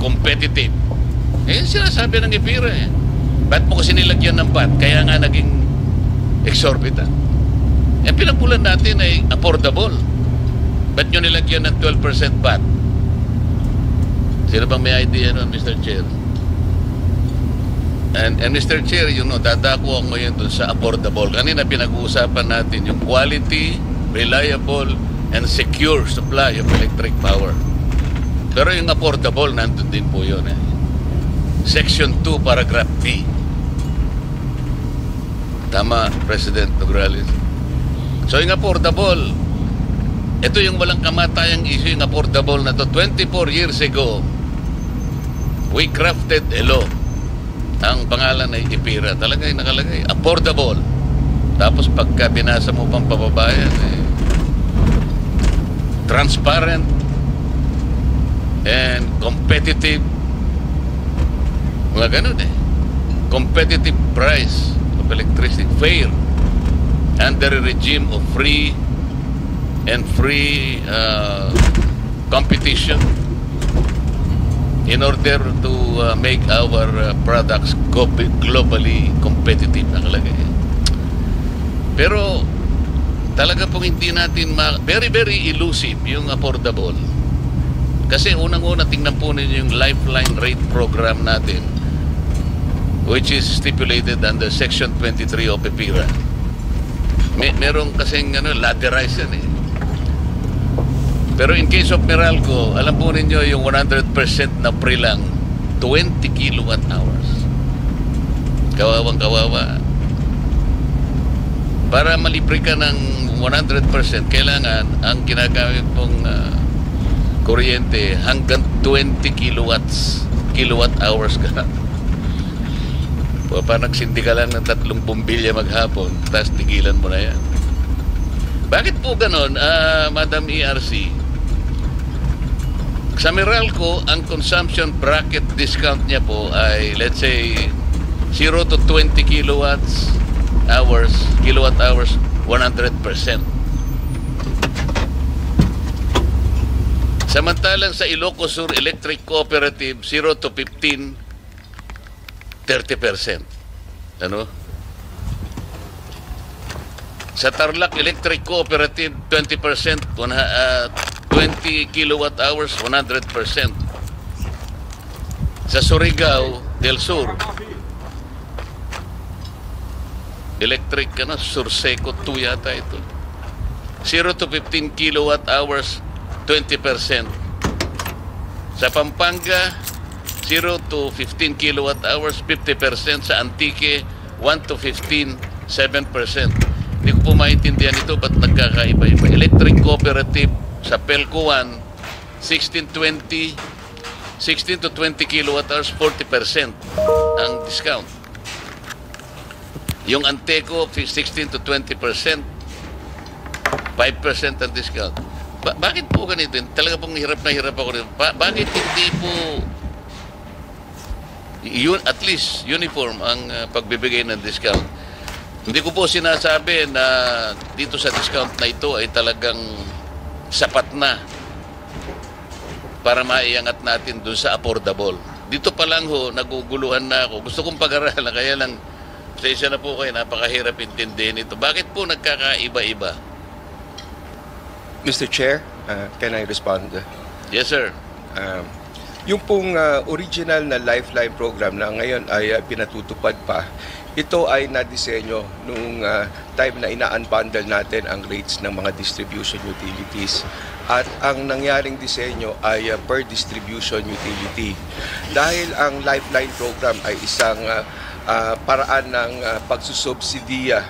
competitive. Eh, sinasabi ng IPIRA eh. Ba't mo kasi nilagyan ng VAT? Kaya nga naging exorbitant. Eh, pinagpulan natin ay affordable. Ba't nyo nilagyan ng 12% VAT? Sino bang may idea nun, Mr. Chair? And Mr. Chair, you know, dadako ako ngayon dun sa affordable. Kanina pinag-uusapan natin yung quality, reliable, and secure supply of electric power. Pero yung affordable, nandun din po yun eh. Section 2, paragraph B. Tama, President Nograles. So yung affordable, ito yung walang kamatayang issue, yung affordable na to. 24 years ago, we crafted a law. Ang pangalan ay IPIRA. Talaga yung nakalagay, affordable. Tapos pagka binasa mo pang pababayan, eh, transparent and competitive. Mga ganun eh. Competitive price of electricity. Fair. Under a regime of free competition in order to make our products globally competitive. Nakalagay. Pero talaga pong hindi natin very, very elusive yung affordable. Kasi unang-una tingnan po ninyo yung lifeline rate program natin, which is stipulated under Section 23 of IPIRA. Merong kasing ladderized yan eh. Pero in case of Meralco, alam po ninyo yung 100% na free lang, 20 kilowatt hours. Kawawang kawawa. Para malibre ka ng 100%, kailangan ang ginagamit pong kuryente hanggang 20 kilowatt hours ka. Pa nagsindi ka lang ng 3 bumbilya maghapon, tapos tigilan mo na yan. Bakit po ganon, Madam ERC? Sa Meralco, ang consumption bracket discount niya po ay, let's say, 0 to 20 kilowatt hours, 100%. Samantalang sa Ilocos Sur Electric Cooperative, 0 to 15, 30%. Ano? Sa Tarlac Electric Cooperative, 20%, 20 kilowatt hours, 100%. Sa Surigao del Sur, electric, Surseco 2 yata ito. 0 to 15 kilowatt hours, 20%. Sa Pampanga, 0 to 15 kilowatt hours, 50%. Sa Antique, 1 to 15, 7%. Hindi ko po maintindihan ito, ba't nagkakaiba-iba? Electric Cooperative sa Pelco 1, 16 to 20 kilowatt hours, 40% ang discount. Yung Anteco, 16 to 20%, 5% ang discount. Bakit po ganito? Talaga pong hirap na hirap ako rin. Bakit hindi po at least uniform ang pagbibigay ng discount? Hindi ko po sinasabi na dito sa discount na ito ay talagang sapat na para maiangat natin dun sa affordable. Dito pa lang ho, naguguluhan na ako. Gusto kong pag-aralan, kaya lang pasensya na po kayo, napakahirap intindihin ito. Bakit po nagkakaiba-iba? Mr. Chair, can I respond? Yes, sir. Yung pong original na Lifeline program na ngayon ay pinatutupad pa, ito ay nadisenyo nung time na ina-unbundle natin ang rates ng mga distribution utilities. At ang nangyaring disenyo ay per distribution utility. Dahil ang Lifeline program ay isang paraan ng pagsusubsidiya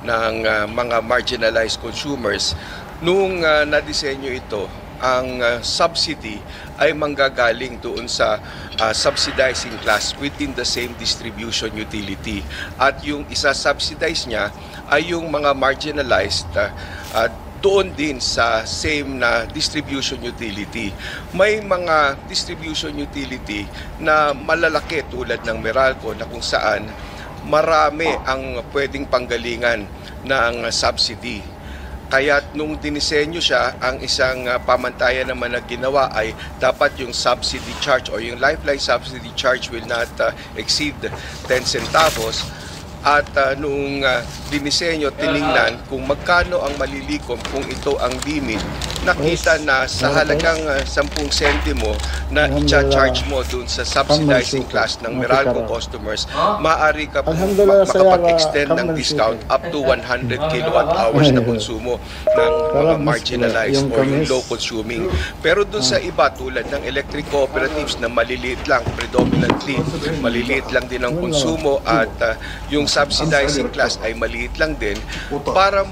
ng mga marginalized consumers, nung nadisenyo ito, ang subsidy ay manggagaling doon sa subsidizing class within the same distribution utility. At yung isa-subsidize niya ay yung mga marginalized doon din sa same na distribution utility. May mga distribution utility na malalaki tulad ng Meralco na kung saan marami ang pwedeng panggalingan ng subsidy. Kaya nung dinisenyo siya, ang isang pamantayan naman na ginawa ay dapat yung subsidy charge o yung lifeline subsidy charge will not exceed 10 centavos. At nung dinisenyo, tiningnan kung magkano ang malilikom kung ito ang limit. Nakita na sa halagang 10 sentimo na i-charge mo dun sa subsidizing class ng Meralco customers, maaari ka pong makapag-extend ng discount up to 100 kilowatt hours na konsumo ng mga marginalized or yung low consuming. Pero dun sa iba, tulad ng electric cooperatives na maliliit lang, predominantly maliliit lang din ang konsumo at yung subsidizing class ay maliit lang din, para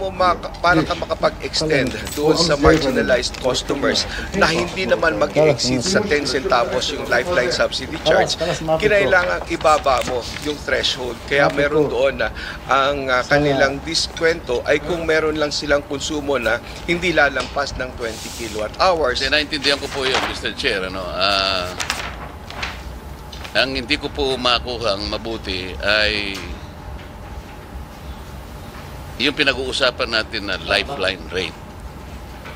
ka makapag-extend doon sa marginalized customers na hindi naman mag-exceed sa 10 centavos yung lifeline subsidy charge, kinailangan ibaba mo yung threshold. Kaya meron doon na ang kanilang diskwento ay kung meron lang silang konsumo na hindi lalampas ng 20 kilowatt hours. Naintindihan ko po yun, Mr. Chair. Ang hindi ko po makuhang mabuti ay yung pinag-uusapan natin na lifeline rate.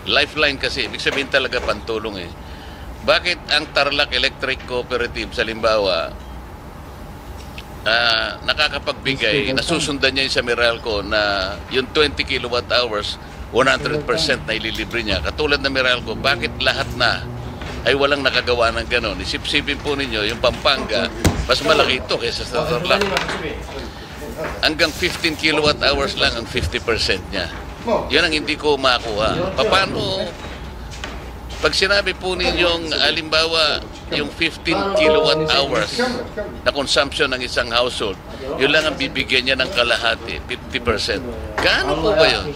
Lifeline kasi, ibig sabihin talaga pantulong eh. Bakit ang Tarlac Electric Cooperative sa Limbawa nakakapagbigay, nasusundan niya yung sa Meralco na yung 20 kilowatt hours, 100% na ililibre niya. Katulad na Meralco, bakit lahat na ay walang nakagawa ng gano'n? Isip-sipin po ninyo, yung Pampanga, mas malaki ito kaysa sa Tarlac. Hanggang 15 kilowatt hours lang ang 50% niya. Yun ang hindi ko makuha. Paano, pag sinabi po ninyong, alimbawa, yung 15 kilowatt hours na consumption ng isang household, yun lang ang bibigyan niya ng kalahati, 50%. Gaano po ba yun?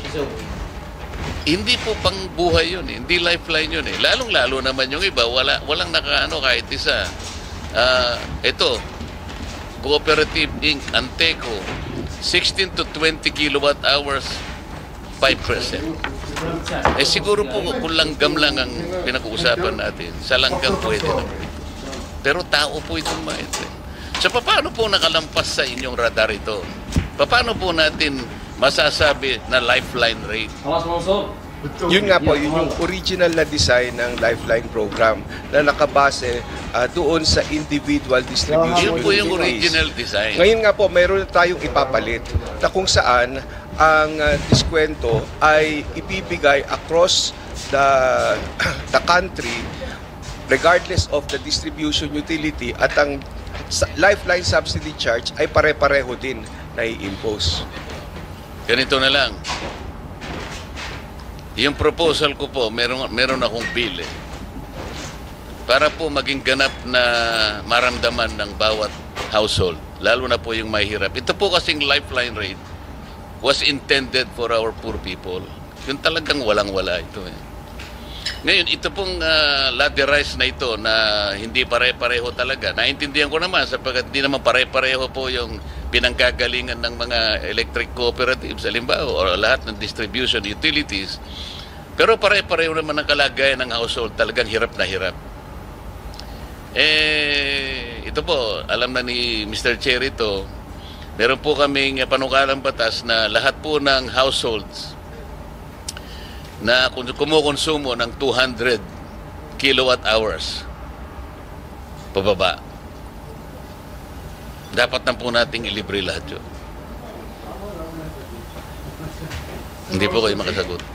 Hindi po pang buhay yun eh. Hindi lifeline yun eh. Lalong-lalo naman yung iba, walang nakaano kahit isa. Ito, Cooperative Inc., Anteco, 16 to 20 kilowatt hours, 5%. Eh siguro po kung langgam lang ang pinag-uusapan natin, sa langgam pwede na. Pero tao po itong mga ito. So paano po nakalampas sa inyong radar ito? Paano po natin masasabi na lifeline rate? Yun nga po, yun yung original na design ng Lifeline program na nakabase doon sa individual distribution. Yun po yung original design. Ngayon nga po, mayroon tayong ipapalit na kung saan ang diskwento ay ibibigay across the country regardless of the distribution utility, at ang Lifeline subsidy charge ay pare-pareho din na i-impose. Ganito na lang. Yung proposal ko po, meron akong bill eh. Para po maging ganap na maramdaman ng bawat household, lalo na po yung mahirap. Ito po kasing lifeline rate was intended for our poor people. Yung talagang walang-wala ito eh. Ngayon, ito pong ladderized na ito na hindi pare-pareho talaga. Naintindihan ko naman sapagkat hindi naman pare-pareho po yung pinanggagalingan ng mga electric cooperatives, halimbawa, o lahat ng distribution utilities. Pero pare-pareho naman ang kalagayan ng household, talagang hirap na hirap. Ito po, alam na ni Mr. Chair ito, meron po kaming panukalang batas na lahat po ng households na kumukonsumo ng 200 kilowatt hours pababa, dapat na po nating ilibre lahat yun. Hindi po kayo makasagot.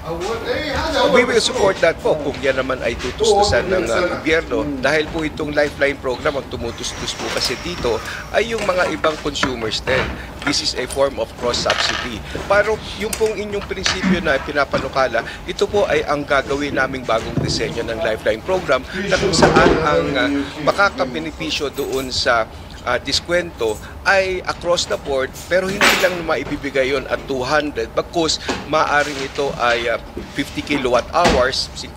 We will support that po kung yan naman ay tutustusan ng gobyerno, dahil po itong Lifeline program ang tumutustus po kasi dito ay yung mga ibang consumers din. This is a form of cross-subsidy. Pero yung pong inyong prinsipyo na pinapanukala, ito po ay ang gagawin naming bagong disenyo ng Lifeline program na kung saan ang makakabenepisyo doon sa diskwento ay across the board, pero hindi lang maibibigay yon at 200, bagkus maaaring ito ay 50 kilowatt hours, 50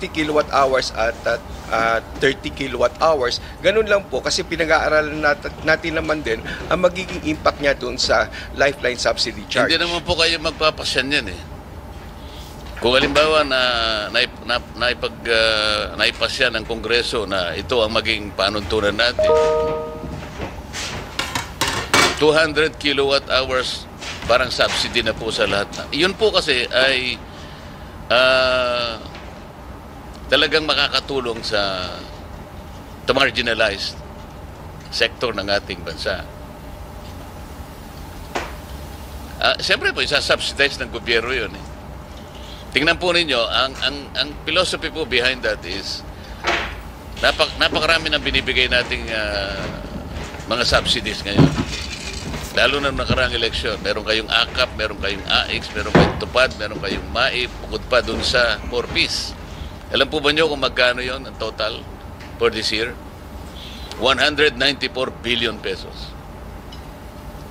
kilowatt hours at 30 kilowatt hours. Ganun lang po kasi pinag-aaralan natin naman din ang magiging impact niya doon sa Lifeline subsidy charge. Hindi naman po kayo magpapasyan yan eh. Kung halimbawa na naipasya ng Kongreso na ito ang maging panuntunan natin, 200 kilowatt hours parang subsidy na po sa lahat. Yun po kasi ay talagang makakatulong sa marginalized sector ng ating bansa. Siyempre po, isa-subsidize ng gobyerno yun. Tingnan po ninyo, ang philosophy po behind that is napakarami ng binibigay nating mga subsidies ngayon. Lalo na nakaraang eleksyon. Meron kayong AKAP, meron kayong AX, meron kayong TUPAD, meron kayong MAIP, bukod pa dun sa 4Ps. Alam po ba nyo kung magkano yon ang total for this year? 194 billion pesos.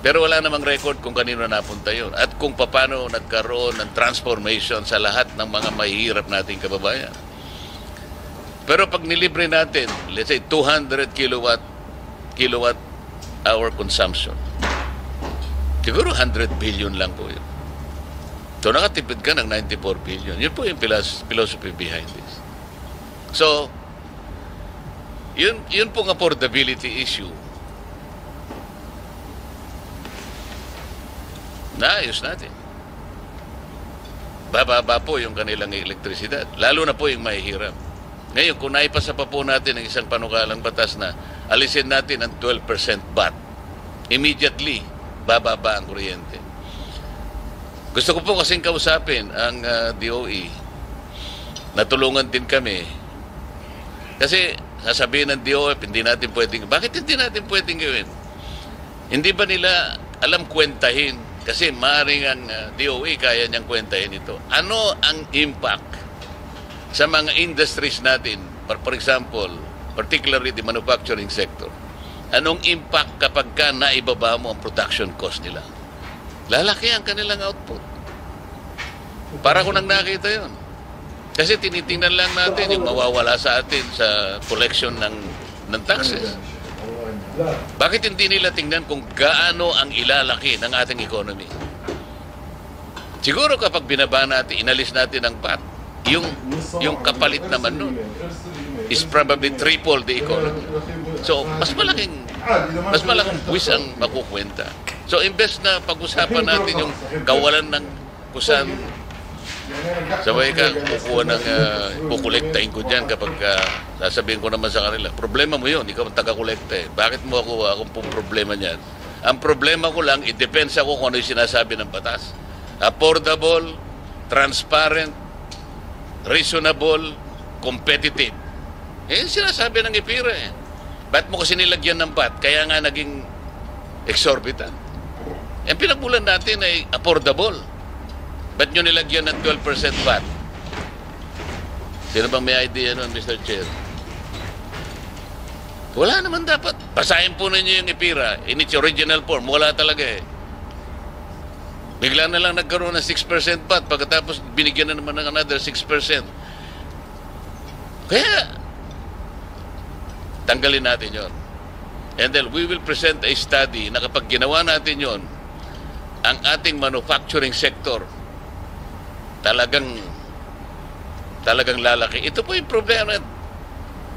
Pero wala namang record kung kanino napunta yon at kung paano nagkaroon ng transformation sa lahat ng mga mahihirap nating kababayan. Pero pag nilibre natin, let's say 200 kilowatt hour consumption, siguro 100 billion lang po yun. So nakatipid ka ng 94 billion. Yun po yung philosophy behind this. So, yun pong affordability issue. Naayos natin. Bababa po yung kanilang elektrisidad. Lalo na po yung mahihirap. Ngayon, kung naipasa pa po natin ang isang panukalang batas na alisin natin ang 12% VAT, immediately, bababa ang kuryente. Gusto ko po kasing kausapin ang DOE. Natulungan din kami. Kasi sasabihin ng DOE, hindi natin pwedeng. Bakit hindi natin pwedeng gawin? Hindi ba nila alam kwentahin? Kasi maaaring ang DOE kaya niyang kwentahin ito. Ano ang impact sa mga industries natin? For example, particularly the manufacturing sector. Anong impact kapag ka naibaba mo ang production cost nila? Lalaki ang kanilang output. Para ko nang nakita yon. Kasi tinitingnan lang natin yung mawawala sa atin sa collection ng taxes. Bakit hindi nila tingnan kung gaano ang ilalaki ng ating economy? Siguro kapag binaba natin, inalis natin ang VAT, yung kapalit naman nun is probably triple the economy. So, mas malaking buwis ang makukwenta. So, imbes na pag-usapan natin yung kawalan ng kusan, sabay ka, kukuha ng kukolektahin ko dyan kapag sasabihin ko naman sa kanila, problema mo yun, ikaw ang taga-kolekta eh. Bakit mo akong problema niyan? Ang problema ko lang, i-depends ako kung ano yung sinasabi ng batas. Affordable, transparent, reasonable, competitive. Eh, sinasabi ng IPIRA eh. Ba't mo kasi nilagyan ng VAT? Kaya nga naging exorbitant. Ang pinagmulan natin ay affordable. Ba't nyo nilagyan ng 12% VAT? Sino bang may idea nun, Mr. Chair? Wala naman dapat. Basahin po ninyo yung IPIRA in its original form. Wala talaga eh. Bigla na lang nagkaroon ng 6% VAT pagkatapos binigyan na naman ng another 6%. Kaya, tanggalin natin yon. And then we will present a study na kapag ginawa natin yon, ang ating manufacturing sector talagang lalaki. Ito po yung problema.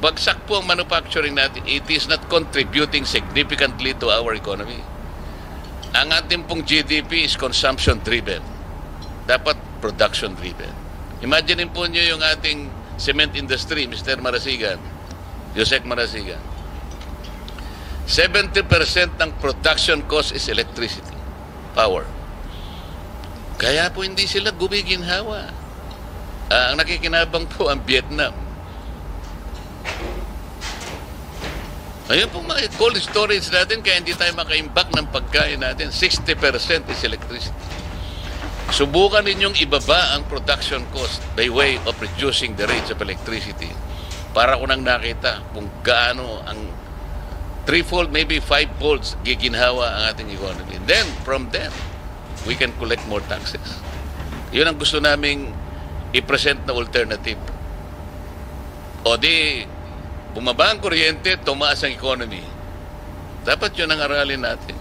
Bagsak po ang manufacturing natin. It is not contributing significantly to our economy. Ang ating pong GDP is consumption-driven. Dapat production-driven. Imagine po nyo yung ating cement industry, Mr. Marasigan, Josec Marasigan. 70% ng production cost is electricity, power. Kaya po hindi sila gumiginhawa. Ang nakikinabang po ang Vietnam. Ayun po mga cold storage natin kaya hindi tayo makaimbak ng pagkain natin. 60% is electricity. Subukan ninyong ibaba ang production cost by way of reducing the rates of electricity. Para ko nang nakita kung gaano ang 3-fold, maybe 5-fold giginhawa ang ating economy. And then, from then, we can collect more taxes. Yun ang gusto naming i-present na alternative. O di, bumaba ang kuryente, tumaas ang economy. Dapat yun ang aralin natin.